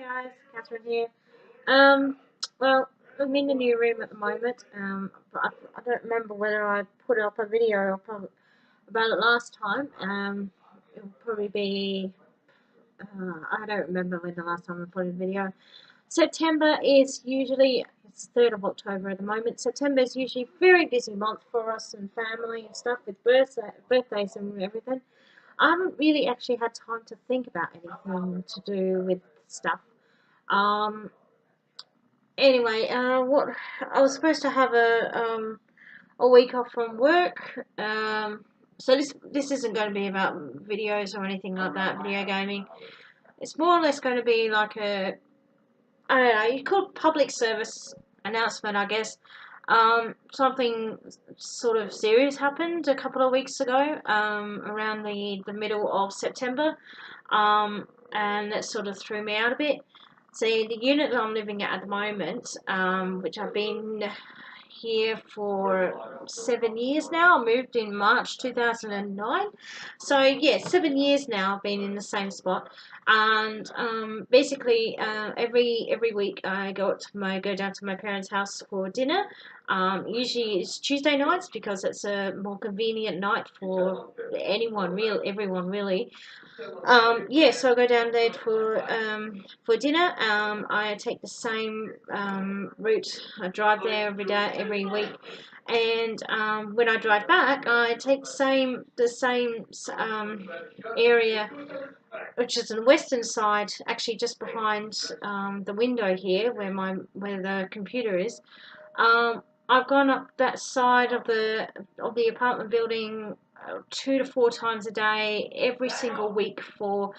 guys, Catherine here. Um, well, I'm in the new room at the moment. But I don't remember whether I put up a video about it last time. It'll probably be. I don't remember when the last time I put a video. September is usually it's 3rd of October at the moment. September is usually a very busy month for us and family and stuff with birthdays and everything. I haven't really actually had time to think about anything to do with stuff. Um, Anyway, what I was supposed to have a week off from work. So this isn't going to be about videos or anything like that, video gaming. It's more or less going to be like a I don't know, you call it public service announcement, I guess. Something sort of serious happened a couple of weeks ago, around the middle of September, and that sort of threw me out a bit. See, the unit that I'm living at the moment, which I've been here for 7 years now. I moved in March 2009. So yeah, 7 years now I've been in the same spot. And basically, every week I go down to my parents' house for dinner. Usually it's Tuesday nights because it's a more convenient night for everyone really. Yeah, so I go down there for dinner. I take the same route. I drive there every day, every week, and when I drive back, I take the same area, which is on the western side, actually just behind the window here, where the computer is. I've gone up that side of the apartment building 2 to 4 times a day, every single week for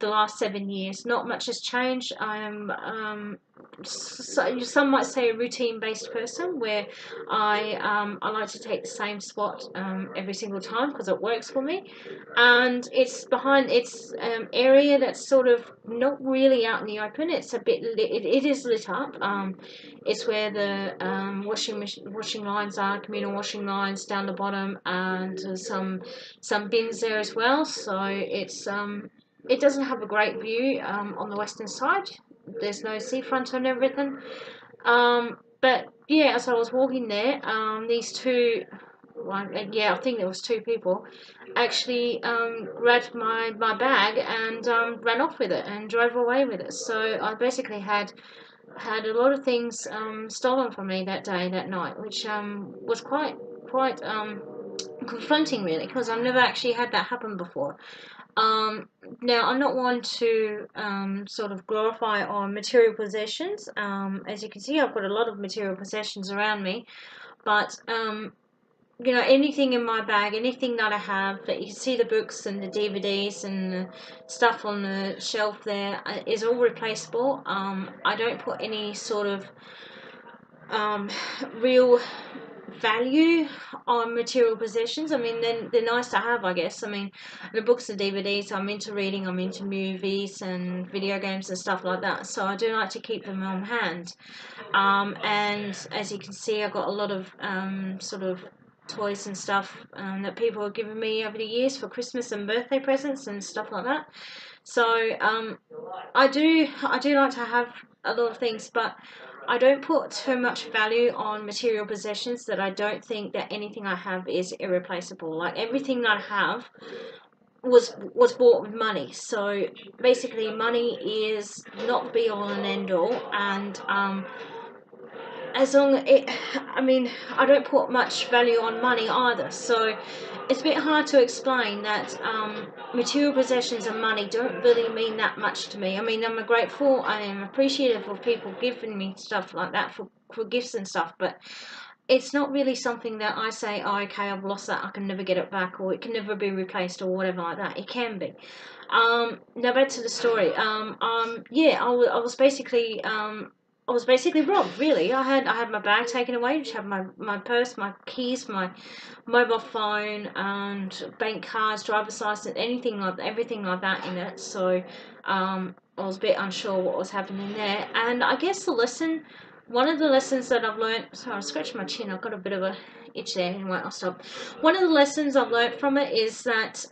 the last 7 years. Not much has changed. I'm some might say a routine-based person where I like to take the same spot every single time because it works for me, and it's behind area that's sort of not really out in the open. It's a bit it is lit up. It's where the washing lines are, communal washing lines down the bottom, and some bins there as well. So it doesn't have a great view on the western side. There's no seafront and everything. But yeah, as I was walking there, these two, well, yeah, I think there was two people, actually grabbed my bag and ran off with it and drove away with it. So I basically had a lot of things stolen from me that night, which was quite confronting really, because I've never actually had that happen before. Now, I'm not one to sort of glorify on material possessions. As you can see, I've got a lot of material possessions around me, but anything in my bag, anything that I have, that you can see the books and the DVDs and the stuff on the shelf there, is all replaceable. I don't put any sort of real value on material possessions. I mean, they're nice to have, I guess. I mean, the books and DVDs, I'm into reading, I'm into movies and video games and stuff like that, so I do like to keep them on hand. And as you can see, I've got a lot of sort of toys and stuff that people have given me over the years for Christmas and birthday presents and stuff like that. So I do like to have a lot of things, but I don't put too much value on material possessions that I don't think that anything I have is irreplaceable. Like everything that I have was bought with money. So basically, money is not the be all and end all, and as long it, I mean, I don't put much value on money either. So it's a bit hard to explain that material possessions and money don't really mean that much to me. I mean, I'm grateful, I am appreciative of people giving me stuff like that for gifts and stuff, but it's not really something that I say, oh, okay, I've lost that, I can never get it back, or it can never be replaced, or whatever like that. It can be. Now back to the story. Yeah, I was basically robbed. Really, I had my bag taken away, which had my purse, my keys, my mobile phone, and bank cards, driver's license, everything like that in it. So I was a bit unsure what was happening there, and I guess one of the lessons that I've learned. Sorry, I scratched my chin. I've got a bit of a itch there. Anyway, I'll stop. One of the lessons I've learned from it is that.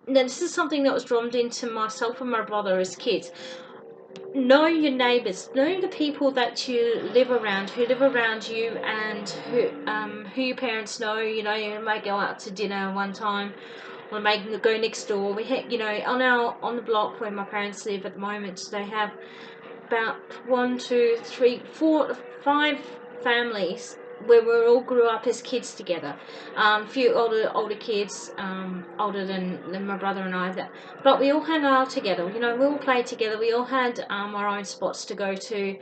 Now, this is something that was drummed into myself and my brother as kids. know your neighbours, know the people that you live around, who live around you, and who your parents know. You know, you might go out to dinner one time, or maybe go next door. We had, you know, on the block where my parents live at the moment, they have about 1, 2, 3, 4, 5 families where we all grew up as kids together. A few older kids, older than my brother and I. But we all hung out together. You know, we all played together. We all had our own spots to go to.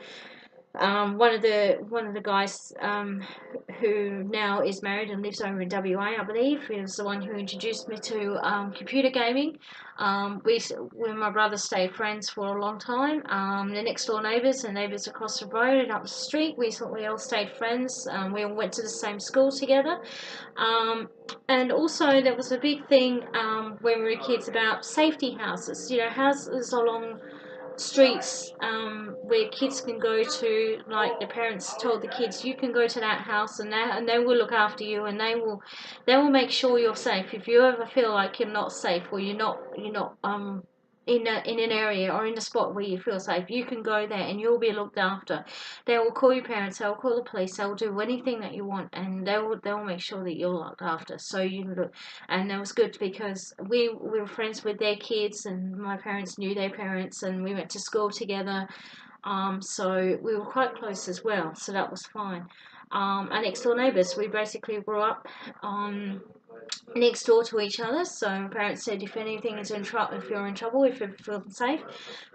One of the guys who now is married and lives over in WA, I believe, he was the one who introduced me to computer gaming. We and my brother stayed friends for a long time. The next door neighbours and neighbours across the road and up the street, we all stayed friends. We all went to the same school together. And also there was a big thing when we were kids about safety houses. You know, houses along streets where kids can go to, like the parents told the kids, you can go to that house and they will look after you, and they will make sure you're safe. If you ever feel like you're not safe, or you're not in an area or in a spot where you feel safe, you can go there and you'll be looked after. They will call your parents, they'll call the police, they'll do anything that you want, and they'll make sure that you're looked after. So you look, and that was good because we were friends with their kids, and my parents knew their parents, and we went to school together. So we were quite close as well, so that was fine. Our next door neighbours, we basically grew up next door to each other. So my parents said, if anything is in trouble, if you're in trouble, if you feel unsafe,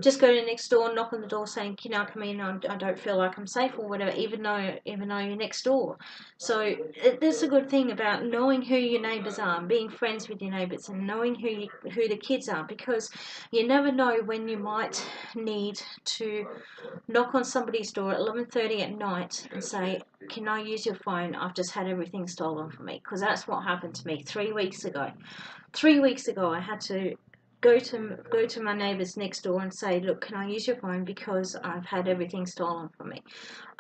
just go to next door, knock on the door, saying, "Can I come in? I don't feel like I'm safe," or whatever. Even though you're next door. So that's a good thing about knowing who your neighbours are, being friends with your neighbours, and knowing who the kids are, because you never know when you might need to knock on somebody's door at 11:30 at night and say, "Can I use your phone? I've just had everything stolen from me." Because that's what happened to me 3 weeks ago. 3 weeks ago, I had to go to my neighbours next door and say, "Look, can I use your phone because I've had everything stolen from me."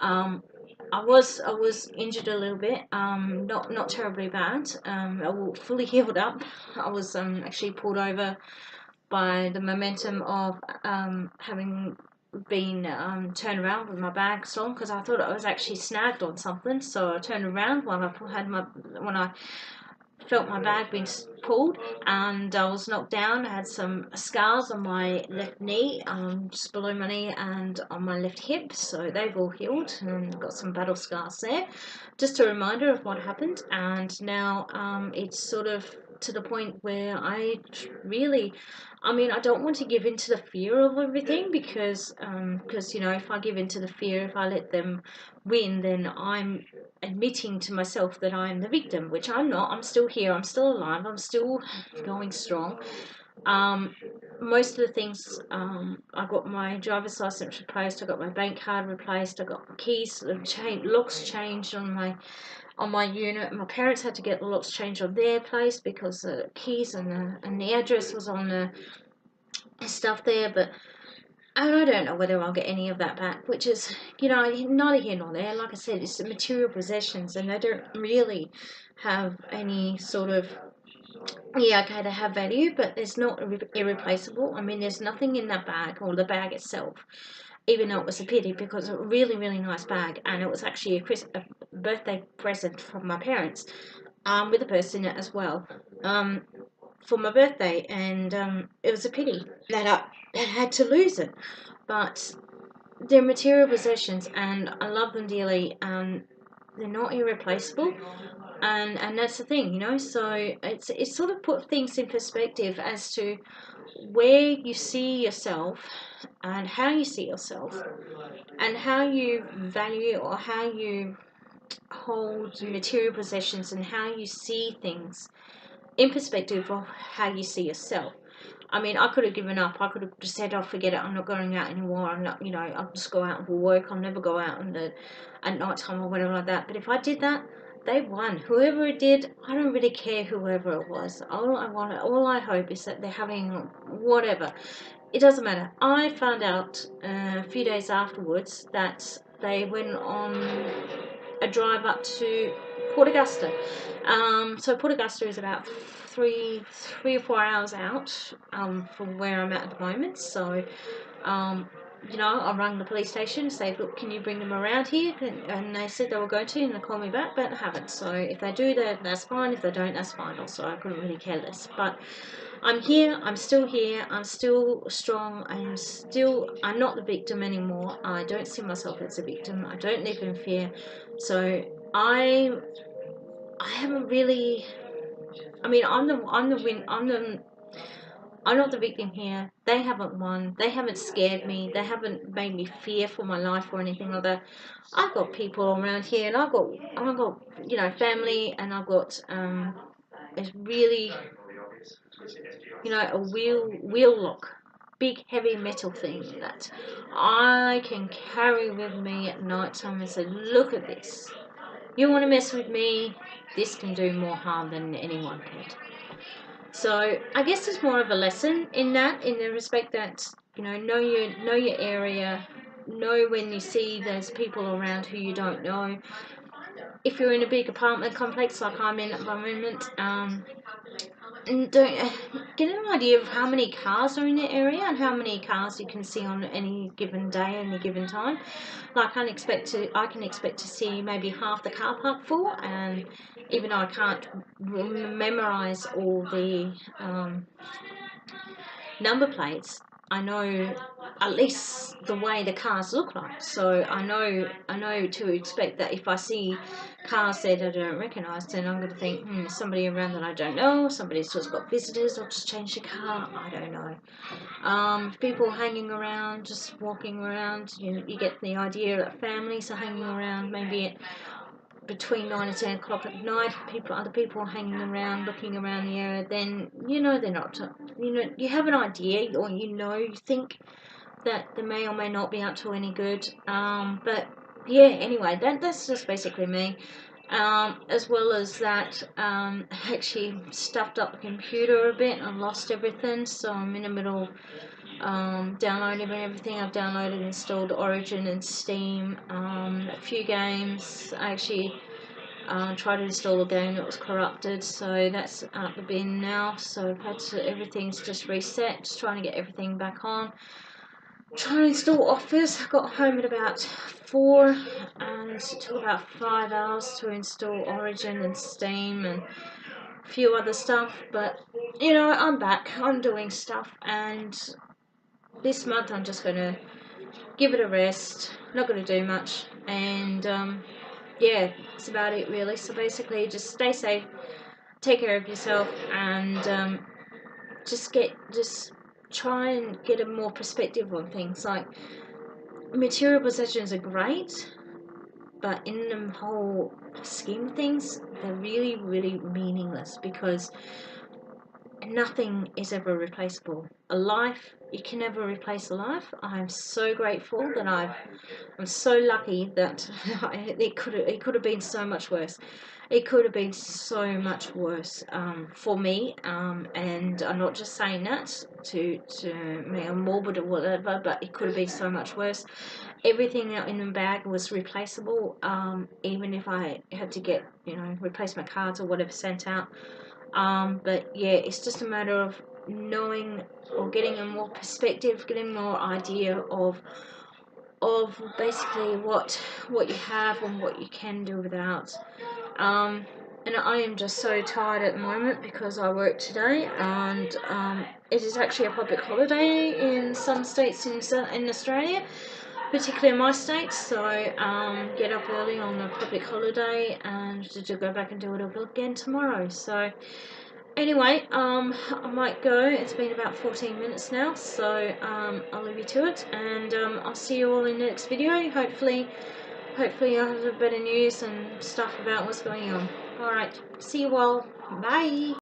I was injured a little bit, not terribly bad. I was fully healed up. I was actually pulled over by the momentum of having been turned around with my bag stolen, because I thought I was actually snagged on something. So I turned around when I felt my bag being pulled, and I was knocked down. I had some scars on my left knee, just below my knee, and on my left hip, so they've all healed, and got some battle scars there. Just a reminder of what happened, and now it's sort of to the point where I don't want to give in to the fear of everything, because you know, if I give in to the fear, if I let them win, then I'm admitting to myself that I'm the victim, which I'm not. I'm still here, I'm still alive, I'm still going strong. Most of the things, I got my driver's license replaced, I got my bank card replaced, I got my keys, locks changed on my unit. My parents had to get the locks changed on their place because the keys and the address was on the stuff there, but I don't know whether I'll get any of that back, which is, you know, neither here nor there. Like I said, it's the material possessions, and they don't really have any sort of, yeah, okay, they have value, but it's not irreplaceable. I mean, there's nothing in that bag, or the bag itself, even though it was a pity, because a really, really nice bag, and it was actually a birthday present from my parents, with a purse in it as well, for my birthday, and it was a pity that I had to lose it. But they're material possessions, and I love them dearly, and they're not irreplaceable. And that's the thing, you know. So it's sort of put things in perspective as to where you see yourself, and how you see yourself, and how you value, or how you hold material possessions, and how you see things in perspective of how you see yourself. I mean, I could have given up. I could have just said, "Oh, forget it. I'm not going out anymore. I'm not, you know, I'll just go out and work. I'll never go out at night time or whatever like that." But if I did that, they won. Whoever it did, I don't really care whoever it was. All I hope is that they're having whatever. It doesn't matter. I found out a few days afterwards that they went on a drive up to Port Augusta. So Port Augusta is about three or 4 hours out from where I'm at the moment. So you know, I rang the police station, say, look, can you bring them around here? And they said they were going to, and they called me back, but haven't. So if they do that, that's fine. If they don't, that's fine also. I couldn't really care less. But I'm here, I'm still here, I'm still strong, I'm not the victim anymore. I don't see myself as a victim. I don't live in fear. So I haven't really, I mean, I'm not the victim here. They haven't won. They haven't scared me. They haven't made me fear for my life or anything like that. I've got people around here, and I've got you know, family, and I've got it's really, you know, a wheel lock, big heavy metal thing that I can carry with me at night time and say, look at this. You want to mess with me? This can do more harm than anyone could. So I guess it's more of a lesson in that, in the respect that, you know your area, know when you see there's people around who you don't know. If you're in a big apartment complex like I'm in at the moment, and don't get an idea of how many cars are in the area and how many cars you can see on any given day, any given time. Like I can expect to see maybe half the car park full, and even though I can't memorize all the number plates, I know at least the way the cars look like. So I know to expect that if I see cars there that I don't recognise, then I'm going to think, somebody around that I don't know, somebody's just got visitors or just changed the car, I don't know. People hanging around, just walking around, you get the idea that families are hanging around, maybe between 9 and 10 o'clock at night, other people hanging around, looking around the area, then they're not, you have an idea, or you think that they may or may not be up to any good. But yeah, anyway, that's just basically me. As well as that, I actually stuffed up the computer a bit and lost everything, so I'm in the middle of downloading everything. I've downloaded and installed Origin and Steam, a few games. I actually tried to install a game that was corrupted, so that's out the bin now. So I've had to, everything's just reset, just trying to get everything back on. Trying to install Office. I got home at about 4, and it took about 5 hours to install Origin and Steam and a few other stuff. But I'm back, I'm doing stuff, and this month I'm just going to give it a rest, not going to do much, and yeah, that's about it really. So basically, just stay safe, take care of yourself, and just try and get a more perspective on things. Like, material possessions are great, but in the whole scheme of things, they're really, really meaningless, because nothing is ever replaceable. A life, you can never replace a life. I'm so grateful that I'm so lucky that it could have been so much worse. It could have been so much worse for me, and I'm not just saying that to make a morbid or whatever, but it could have been so much worse. Everything in the bag was replaceable, even if I had to get replacement cards or whatever sent out. But yeah, it's just a matter of knowing, or getting a more perspective, getting more idea of basically what you have and what you can do without. And I am just so tired at the moment because I work today, and it is actually a public holiday in some states in Australia, particularly in my state. So get up early on a public holiday and to go back and do it all again tomorrow. So anyway, I might go. It's been about 14 minutes now, so I'll leave you to it, and I'll see you all in the next video. Hopefully I'll have better news and stuff about what's going on. Alright, see you all. Bye!